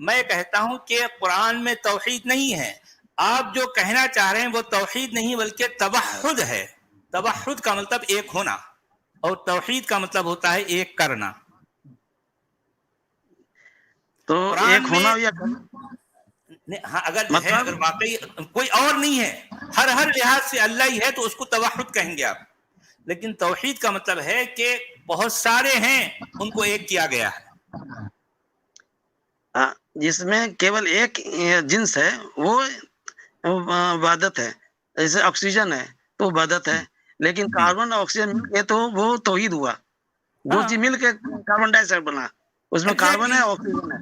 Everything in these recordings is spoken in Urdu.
میں کہتا ہوں کہ قرآن میں توحید نہیں ہے. آپ جو کہنا چاہ رہے ہیں وہ توحید نہیں بلکہ توحد ہے. توحد کا مطلب ایک ہونا اور توحید کا مطلب ہوتا ہے ایک کرنا. تو ایک قرآن میں ہونا یا ہاں اگر جو ہے مطلب اگر واقعی کوئی اور نہیں ہے, ہر لحاظ سے اللہ ہی ہے تو اس کو توحد کہیں گے آپ. لیکن توحید کا مطلب ہے کہ بہت سارے ہیں ان کو ایک کیا گیا ہے. جس میں کیول ایک جنس ہے وہ عبادت ہے. جیسے آکسیجن ہے تو عبادت ہے, لیکن کاربن اور آکسیجن مل کے تو وہ توحید ہوا. دو ہاں چیز مل کے کاربن ڈائی آکسائڈ بنا, اس میں کاربن ہے ایگزیکٹلی. آکسیجن ہے.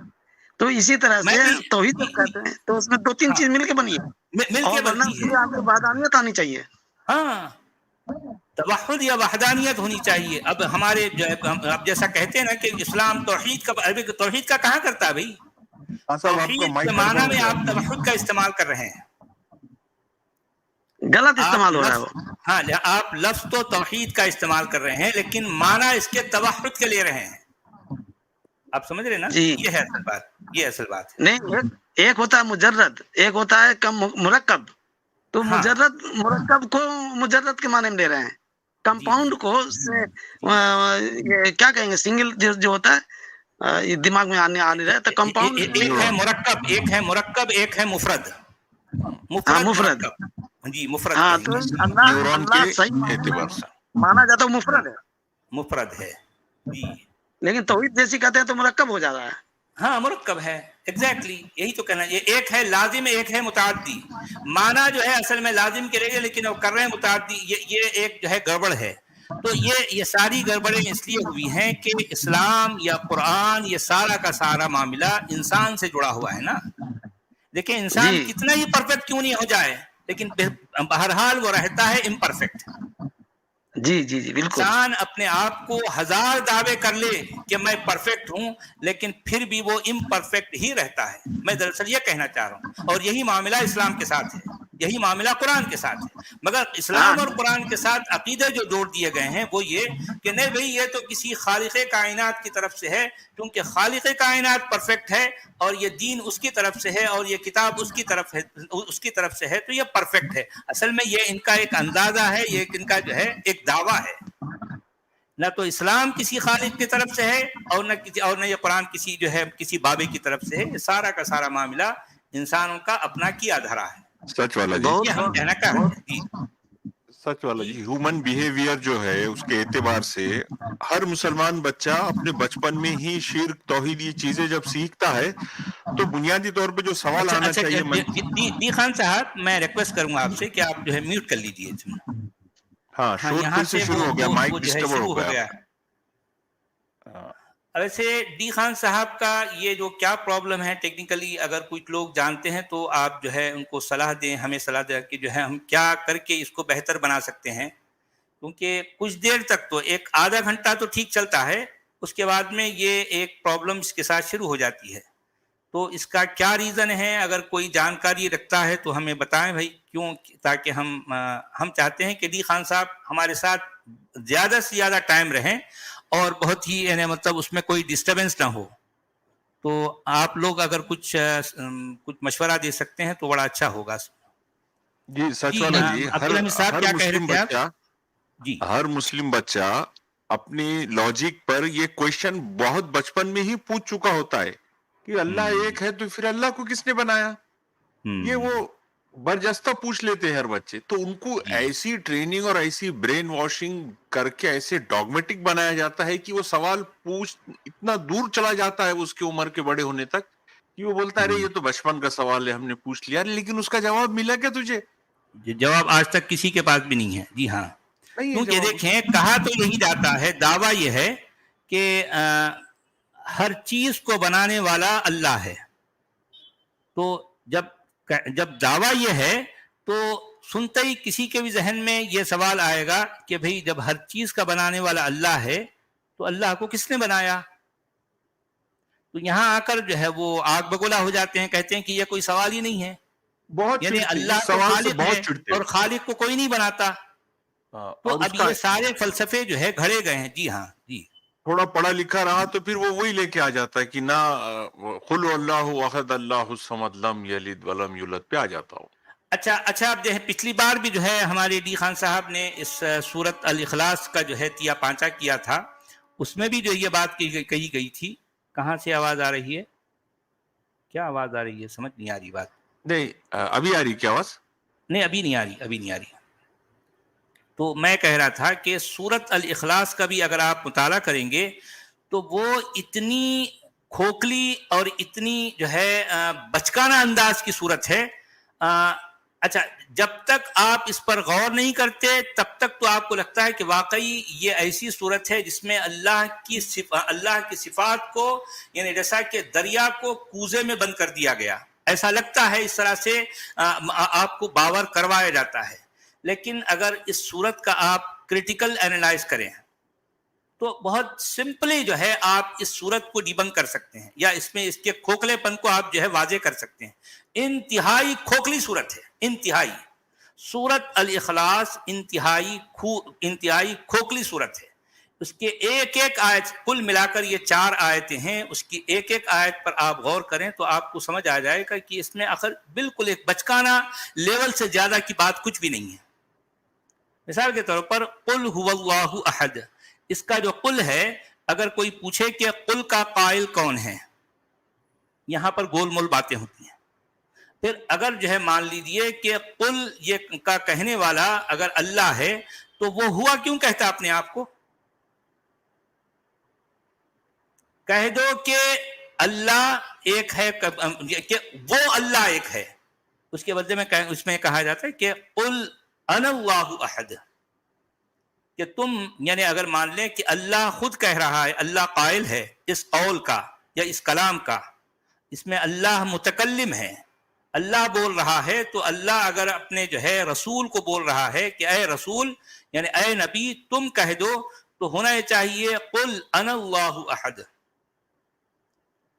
تو اسی طرح میں سے بھی توحید جب کہتے ہیں تو اس میں دو تین ہاں چیز مل کے بنی ہے, مل اور کے ورنہ بنتی اس ہے. میں آپ کو وحدانیت آنی چاہیے. ہاں توحد یا وحدانیت ہونی چاہیے. اب ہمارے اب جیسا کہتے ہیں نا کہ اسلام توحید کا, توحید کا کہاں کرتا ہے بھائی؟ ہاں صاحب آپ کا توحید کے مائک معنی گڑبڑ ہو میں گیا. آپ توحد کا استعمال کر رہے ہیں. غلط آپ استعمال ہو رہا ہے لفظ, وہ. ہاں آپ لفظ تو توحید کا استعمال کر رہے ہیں لیکن معنی اس کے توحد کے لے رہے ہیں. آپ سمجھ رہے نا؟ جی یہ ہے اصل بات, یہ اصل بات ہے. نہیں, ایک ہوتا ہے مجرد, ایک ہوتا ہے کم مرکب. تو ہاں مجرد مرکب کو مجرد کے معنی میں لے رہے ہیں. جی جی کمپاؤنڈ کو سے یہ کیا کہیں گے, سنگل جو ہوتا ہے یہ دماغ میں آ نہیں رہا تو کمپاؤنڈ. ایک ہے مرکب, ایک ہے مرکب, ایک ہے مفرد. ہاں مفرد مفرد. مرکب, جی مفرد ہاں کہیں تو گے. اللہ نیورون کے اللہ صحیح معنی میں اعتبار سے مانا جاتا ہے مفرد ہے, مفرد ہے جی. لیکن توحید جیسی کہتے ہیں تو مرکب ہو جاتا ہے. ہاں مرکب ہے, ایگزیکٹلی یہی تو کہنا. یہ ایک ہے لازم, ایک ہے متعدی. معنی جو ہے اصل میں لازم کے رہے لیکن وہ کر رہے ہیں متعدی. یہ ایک جو ہے گڑبڑ ہے. تو یہ ساری گڑبڑیں اس لیے ہوئی ہیں کہ اسلام یا قرآن یہ سارا کا سارا معاملہ انسان سے جڑا ہوا ہے نا. دیکھیں انسان جی کتنا ہی پرفیکٹ کیوں نہیں ہو جائے لیکن بہرحال وہ رہتا ہے امپرفیکٹ. جی جی جی بالکل. انسان اپنے آپ کو ہزار دعوے کر لے کہ میں پرفیکٹ ہوں لیکن پھر بھی وہ امپرفیکٹ ہی رہتا ہے. میں دراصل یہ کہنا چاہ رہا ہوں, اور یہی معاملہ اسلام کے ساتھ ہے, یہی معاملہ قرآن کے ساتھ ہے. مگر ہاں اسلام اور قرآن کے ساتھ عقیدے جو جوڑ دیے گئے ہیں وہ یہ کہ نہیں بھئی یہ تو کسی خالق کائنات کی طرف سے ہے, کیونکہ خالق کائنات پرفیکٹ ہے اور یہ دین اس کی طرف سے ہے اور یہ کتاب اس کی طرف سے ہے تو یہ پرفیکٹ ہے. اصل میں یہ ان کا ایک اندازہ ہے, یہ ان کا جو ہے ایک دعویٰ ہے. نہ تو اسلام کسی خالق کی طرف سے ہے اور نہ یہ قرآن کسی جو ہے کسی بابے کی طرف سے ہے. یہ سارا کا سارا معاملہ انسانوں کا اپنا کیا دھرا ہے. سچ والا جی, یہ ہم کہنا کیا ہے جی. سچ والا جی جی. ہیومن بیہیویئر جو ہے اس کے اعتبار سے ہر مسلمان بچہ اپنے بچپن میں ہی شرک توحید یہ چیزیں جب سیکھتا ہے تو بنیادی طور پہ جو سوال آنا اچھا چاہیے دی خان صاحب, میں ریکویسٹ کروں گا آپ سے کہ آپ جو ہے میوٹ کر لیجیے. ہاں ہاں شور یہاں پھر سے سے شروع ہو گیا, وہ مائک جو ہے ڈسٹرب شروع ہو ہو گیا. گیا. ویسے ڈی خان صاحب کا یہ جو کیا پرابلم ہے ٹیکنیکلی, اگر کچھ لوگ جانتے ہیں تو آپ جو ہے ان کو صلاح دیں, ہمیں صلاح دیں کہ جو ہے ہم کیا کر کے اس کو بہتر بنا سکتے ہیں. کیونکہ کچھ دیر تک تو ایک آدھا گھنٹہ تو ٹھیک چلتا ہے, اس کے بعد میں یہ ایک پرابلم اس کے ساتھ شروع ہو جاتی ہے. تو اس کا کیا ریزن ہے, اگر کوئی جانکاری رکھتا ہے تو ہمیں بتائیں بھائی کیوں, تاکہ ہم چاہتے ہیں کہ ڈی خان صاحب ہمارے ساتھ زیادہ سے زیادہ ٹائم رہیں اور بہت ہی یعنی مطلب اس میں کوئی ڈسٹربنس نہ ہو. تو آپ لوگ اگر کچھ مشورہ دے سکتے ہیں تو بڑا اچھا ہوگا. جی سچ والا جی, عبدالحمید صاحب ہر کیا کہہ رہے مسلم تھے آپ؟ بچہ جی ہر مسلم بچہ اپنی لاجک پر یہ کویشچن بہت بچپن میں ہی پوچھ چکا ہوتا ہے کہ اللہ ایک ہے تو پھر اللہ کو کس نے بنایا. یہ وہ برجستہ پوچھ لیتے ہیں ہر بچے. تو ان کو جی ایسی ٹریننگ اور ایسی برین واشنگ کر کے ایسے ڈاگمیٹک بنایا جاتا ہے کہ وہ سوال اتنا دور چلا جاتا ہے اس کی عمر کے بڑے ہونے تک کہ وہ بولتا ہے ارے یہ تو بچپن کا سوال ہے ہم نے پوچھ لیا, لیکن اس کا جواب ملا کیا تجھے؟ جواب آج تک کسی کے پاس بھی نہیں ہے. جی ہاں, نہیں ہے کیونکہ جواب اس دیکھیں کہا تو یہی جاتا ہے, دعویٰ یہ ہے کہ ہر چیز کو بنانے والا اللہ ہے. تو جب دعویٰ یہ ہے تو سنتے ہی کسی کے بھی ذہن میں یہ سوال آئے گا کہ بھئی جب ہر چیز کا بنانے والا اللہ ہے تو اللہ کو کس نے بنایا. تو یہاں آ کر جو ہے وہ آگ بگولا ہو جاتے ہیں, کہتے ہیں کہ یہ کوئی سوال ہی نہیں ہے. بہت یعنی چڑھتے اللہ اس تو سوال سے خالق ہے بہت چڑھتے اور خالق کو کوئی نہیں بناتا. تو اور اس اب کا یہ سارے فلسفے جو ہے گھڑے گئے ہیں. جی ہاں جی تھوڑا پڑھا لکھا رہا تو پھر وہ وہی لے کے آ جاتا ہے کہ نہ قل اللہ احد اللہ الصمد لم یلد ولم یولد پہ آ جاتا ہوں. اچھا اب جو ہے پچھلی بار بھی جو ہے ہمارے ڈی خان صاحب نے اس سورت الاخلاص کا جو ہے تیا پانچا کیا تھا، اس میں بھی جو یہ بات کہی گئی تھی. کہاں سے آواز آ رہی ہے؟ کیا آواز آ رہی ہے؟ سمجھ نہیں آ رہی بات. نہیں ابھی آ رہی کیا آواز؟ نہیں ابھی نہیں آ رہی. تو میں کہہ رہا تھا کہ سورت الاخلاص کا بھی اگر آپ مطالعہ کریں گے تو وہ اتنی کھوکھلی اور اتنی جو ہے بچکانہ انداز کی صورت ہے. اچھا جب تک آپ اس پر غور نہیں کرتے تب تک تو آپ کو لگتا ہے کہ واقعی یہ ایسی صورت ہے جس میں اللہ کی صفات کو، یعنی جیسا کہ دریا کو کوزے میں بند کر دیا گیا، ایسا لگتا ہے، اس طرح سے آپ کو باور کروایا جاتا ہے. لیکن اگر اس صورت کا آپ کریٹیکل اینالائز کریں تو بہت سمپلی جو ہے آپ اس صورت کو ڈیبنک کر سکتے ہیں، یا اس میں اس کے کھوکھلے پن کو آپ جو ہے واضح کر سکتے ہیں. انتہائی کھوکھلی صورت ہے، انتہائی. سورت الاخلاص انتہائی کھوکھلی صورت ہے. اس کے ایک آیت کل ملا کر یہ 4 آیتیں ہیں، اس کی ایک آیت پر آپ غور کریں تو آپ کو سمجھ آ جائے گا کہ اس میں آخر بالکل ایک بچکانہ لیول سے زیادہ کی بات کچھ بھی نہیں ہے. مثال کے طور پر قل هو اللہ احد، اس کا جو قل ہے، اگر کوئی پوچھے کہ قل کا قائل کون ہے، یہاں پر گول مول باتیں ہوتی ہیں. پھر اگر جو ہے مان لیجئے کہ قل یہ کا کہنے والا اگر اللہ ہے تو وہ ہوا کیوں کہتا اپنے آپ کو؟ کہہ دو کہ اللہ ایک ہے، کہ وہ اللہ ایک ہے. اس کے بدلے میں اس میں کہا جاتا ہے کہ قل انا اللہ احد، کہ تم یعنی اگر مان لیں کہ اللہ خود کہہ رہا ہے، اللہ قائل ہے اس قول کا یا اس کلام کا، اس میں اللہ متکلم ہے، اللہ بول رہا ہے، تو اللہ اگر اپنے جو ہے رسول کو بول رہا ہے کہ اے رسول یعنی اے نبی تم کہہ دو، تو ہونا یہ چاہیے قل انا اللہ احد،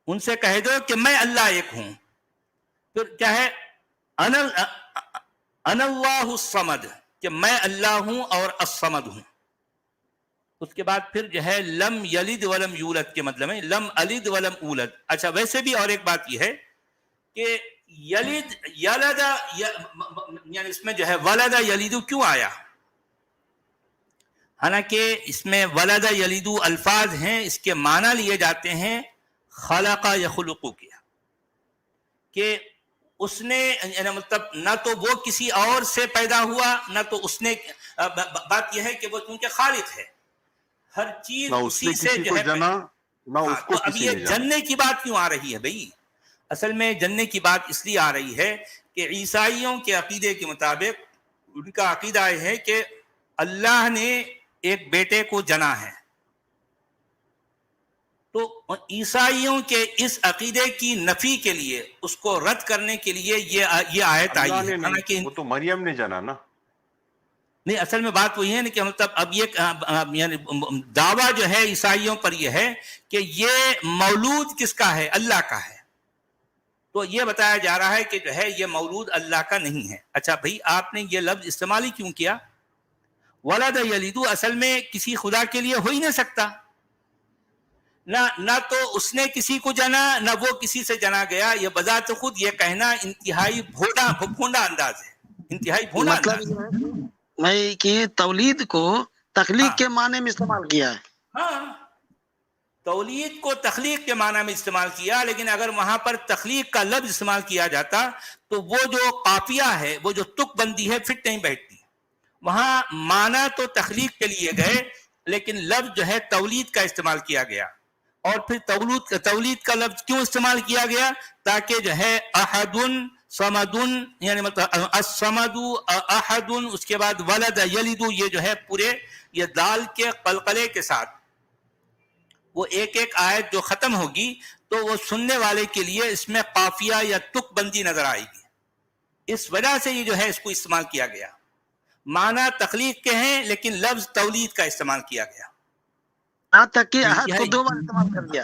ان سے کہہ دو کہ میں اللہ ایک ہوں. پھر کیا ہے؟ انا اللہ الصمد، کہ میں اللہ ہوں اور الصمد ہوں. اس کے بعد پھر جو ہے لم یلد ولم یولد کے مطلب ہے لم الد ولم اولد. اچھا ویسے بھی اور ایک بات یہ ہے کہ یلد یلد یعنی اس میں جو ہے ولد یلد کیوں آیا؟ حالانکہ اس میں ولد یلد الفاظ ہیں، اس کے معنی لیے جاتے ہیں خلق یخلق کیا، کہ اس نے یعنی مطلب نہ تو وہ کسی اور سے پیدا ہوا، نہ تو اس نے، بات یہ ہے کہ وہ چونکہ خالق ہے، ہر چیز اسی سے جو ہے جنا نہ اس کو تو اب کسی یہ نے جانا. جننے کی بات کیوں آ رہی ہے بھائی؟ اصل میں جننے کی بات اس لیے آ رہی ہے کہ عیسائیوں کے عقیدے کے مطابق ان کا عقیدہ یہ ہے کہ اللہ نے ایک بیٹے کو جنا ہے. تو عیسائیوں کے اس عقیدے کی نفی کے لیے، اس کو رد کرنے کے لیے یہ آیت آئی اللہ ہے. نے نہیں، وہ تو مریم نے جانا نا. نہیں اصل میں بات وہی ہے نا کہ مطلب اب یہ یعنی دعویٰ جو ہے عیسائیوں پر یہ ہے کہ یہ مولود کس کا ہے؟ اللہ کا ہے. تو یہ بتایا جا رہا ہے کہ جو ہے یہ مولود اللہ کا نہیں ہے. اچھا بھائی آپ نے یہ لفظ استعمال ہی کیوں کیا؟ ولد یلد اصل میں کسی خدا کے لیے ہو ہی نہیں سکتا، نہ تو اس نے کسی کو جنا نہ وہ کسی سے جنا گیا. یہ بذات خود یہ کہنا انتہائی بھونڈا انداز ہے، انتہائی بھونڈا مطلب انداز. یہ ہے میں کہ تولید کو تخلیق کے معنی میں استعمال کیا ہے. ہاں تولید کو تخلیق کے معنی میں استعمال کیا، لیکن اگر وہاں پر تخلیق کا لفظ استعمال کیا جاتا تو وہ جو قافیہ ہے، وہ جو تک بندی ہے، فٹ نہیں بیٹھتی. وہاں معنی تو تخلیق کے لیے گئے لیکن لفظ جو ہے تولید کا استعمال کیا گیا. اور پھر تولید کا لفظ کیوں استعمال کیا گیا؟ تاکہ جو ہے احد صمد یعنی مطلب الصمد احد، اس کے بعد ولد یلد، یہ جو ہے پورے یہ دال کے قلقلے کے ساتھ وہ ایک آیت جو ختم ہوگی تو وہ سننے والے کے لیے اس میں قافیہ یا تک بندی نظر آئے گی. اس وجہ سے یہ جو ہے اس کو استعمال کیا گیا. معنی تخلیق کے ہیں لیکن لفظ تولید کا استعمال کیا گیا. یہاں تک کہ احد کو 2 بار استعمال کر دیا.